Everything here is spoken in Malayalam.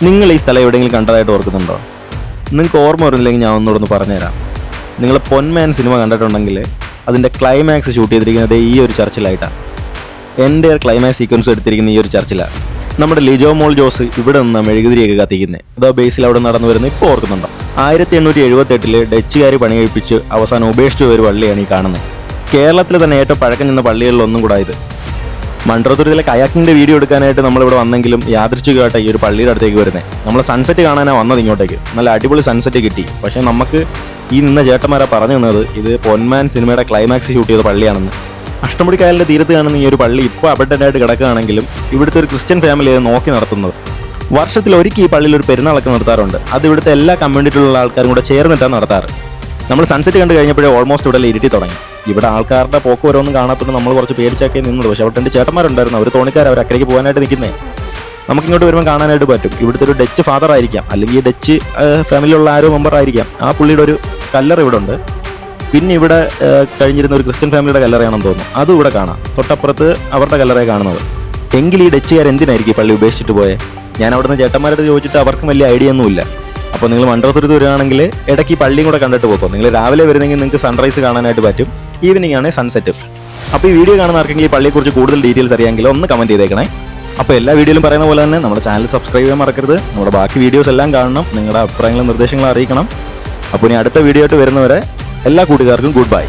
നിങ്ങൾ ഈ സ്ഥലം എവിടെയെങ്കിലും കണ്ടതായിട്ട് ഓർക്കുന്നുണ്ടോ? നിങ്ങൾക്ക് ഓർമ്മ വരുന്നില്ലെങ്കിൽ ഞാൻ ഒന്നുകൂടെ പറഞ്ഞുതരാം. നിങ്ങൾ പൊന്മാൻ സിനിമ കണ്ടിട്ടുണ്ടെങ്കിൽ അതിൻ്റെ ക്ലൈമാക്സ് ഷൂട്ട് ചെയ്തിരിക്കുന്നത് ഈ ഒരു ചർച്ചിലായിട്ടാണ്. എൻ്റെ ക്ലൈമാക്സ് സീക്വൻസ് എടുത്തിരിക്കുന്ന ഈ ഒരു ചർച്ചിലാണ്. നമ്മുടെ ലിജോ മോൾ ജോസ് ഇവിടെ നിന്ന് മെഴുകുതിരിയൊക്കെ കത്തിക്കുന്നത് അതോ ബേസിൽ അവിടെ നടന്നു വരുന്നത് ഇപ്പോൾ ഓർക്കുന്നുണ്ടോ? 1878 ഡച്ചുകാർ പണി കഴിപ്പിച്ച് അവസാനം ഉപേക്ഷിച്ച ഒരു പള്ളിയാണ് ഈ കാണുന്നത്. കേരളത്തിൽ തന്നെ ഏറ്റവും പഴക്കം നിന്ന പള്ളികളിലൊന്നും കൂടെ ഇത്. മൺട്രോത്തുരുത്തിലെ കയാക്കിൻ്റെ വീഡിയോ എടുക്കാനായിട്ട് നമ്മളിവിടെ വന്നെങ്കിലും യാദൃച്ഛികമായിട്ട് ഈ ഒരു പള്ളിയുടെ അടുത്തേക്ക് വരുന്നത്. നമ്മൾ സൺസെറ്റ് കാണാനാണ് വന്നത് ഇങ്ങോട്ടേക്ക്. നല്ല അടിപൊളി സൺസെറ്റ് കിട്ടി. പക്ഷേ നമുക്ക് ഈ നിന്ന ചേട്ടന്മാരാ പറഞ്ഞു തന്നത് ഇത് പൊന്മാൻ സിനിമയുടെ ക്ലൈമാക്സ് ഷൂട്ട് ചെയ്ത പള്ളിയാണെന്ന്. അഷ്ടമുടി കായലിൻ്റെ തീരത്ത് കാണുന്ന ഈ ഒരു പള്ളി ഇപ്പോൾ അബഡൻ്റായിട്ട് കിടക്കുകയാണെങ്കിലും ഇവിടുത്തെ ഒരു ക്രിസ്ത്യൻ ഫാമിലി അത് നോക്കി നടത്തുന്നത്. വർഷത്തിൽ ഒരിക്കൽ ഈ പള്ളിയിൽ ഒരു പെരുന്നാളൊക്കെ നടത്താറുണ്ട്. അത് ഇവിടുത്തെ എല്ലാ കമ്മ്യൂണിറ്റിയിലുള്ള ആൾക്കാരും കൂടെ ചേർന്നിട്ടാണ് നടത്താറ്. നമ്മൾ സൺസെറ്റ് കണ്ട് കഴിഞ്ഞപ്പോഴേ ഓൾമോസ്റ്റ് ഇവിടെ ഇരുട്ടി തുടങ്ങി. ഇവിടെ ആൾക്കാരുടെ പോക്ക് ഓരോന്നും കാണാത്തതുകൊണ്ട് നമ്മൾ കുറച്ച് പേടിച്ചൊക്കെ നിന്നത്. പക്ഷേ അവിടെ 2 ചേട്ടന്മാരുണ്ടായിരുന്നു. അവർ തോണിക്കാർ, അവർ അക്കരയ്ക്ക് പോകാനായിട്ട് നിൽക്കുന്നേ. നമുക്കിങ്ങോട്ട് വരുമ്പോൾ കാണാനായിട്ട് പറ്റും. ഇവിടുത്തെ ഒരു ഡച്ച് ഫാദർ ആയിരിക്കാം, അല്ലെങ്കിൽ ഈ ഡച്ച് ഫാമിലിയുള്ള ആരോ മെമ്പർ ആയിരിക്കാം. ആ പുള്ളിയുടെ ഒരു കല്ലറ ഇവിടെ ഉണ്ട്. പിന്നെ ഇവിടെ കഴിഞ്ഞിരുന്ന ഒരു ക്രിസ്ത്യൻ ഫാമിലിയുടെ കല്ലറയാണെന്ന് തോന്നുന്നു, അതും ഇവിടെ കാണാം. തൊട്ടപ്പുറത്ത് അവരുടെ കല്ലറയെ കാണുന്നത്. എങ്കിൽ ഈ ഡച്ചുകാർ എന്തിനായിരിക്കും പള്ളി ഉപേക്ഷിച്ചിട്ട് പോയെ? ഞാൻ അവിടുന്ന് ചേട്ടന്മാരോട് ചോദിച്ചിട്ട് അവർക്കും വലിയ ഐഡിയ ഒന്നുമില്ല. അപ്പോൾ നിങ്ങൾ മൺട്രോത്തുരുത്ത് വരികയാണെങ്കിൽ ഇടയ്ക്ക് ഈ പള്ളിയും കൂടെ കണ്ടിട്ട് പോകും. നിങ്ങൾ രാവിലെ വരുന്നെങ്കിൽ നിങ്ങൾക്ക് സൺറൈസ് കാണാനായിട്ട് പറ്റും, ഈവനിങ് ആണ് സൺസെറ്റ്. അപ്പോൾ ഈ വീഡിയോ കാണുന്ന ആർക്കെങ്കിലും ഈ പള്ളിയെക്കുറിച്ച് കൂടുതൽ ഡീറ്റെയിൽസ് അറിയാമെങ്കിൽ ഒന്ന് കമൻറ്റ് ചെയ്തേക്കണേ. അപ്പോൾ എല്ലാ വീഡിയോയിലും പറയുന്ന പോലെ തന്നെ നമ്മുടെ ചാനൽ സബ്സ്ക്രൈബ് ചെയ്യാൻ മറക്കരുത്. നമ്മുടെ ബാക്കി വീഡിയോസ് എല്ലാം കാണണം. നിങ്ങളുടെ അഭിപ്രായങ്ങളും നിർദ്ദേശങ്ങളും അറിയിക്കണം. അപ്പോൾ ഇനി അടുത്ത വീഡിയോ ആയിട്ട് വരുന്നവരെ എല്ലാ കൂട്ടുകാർക്കും ഗുഡ് ബൈ.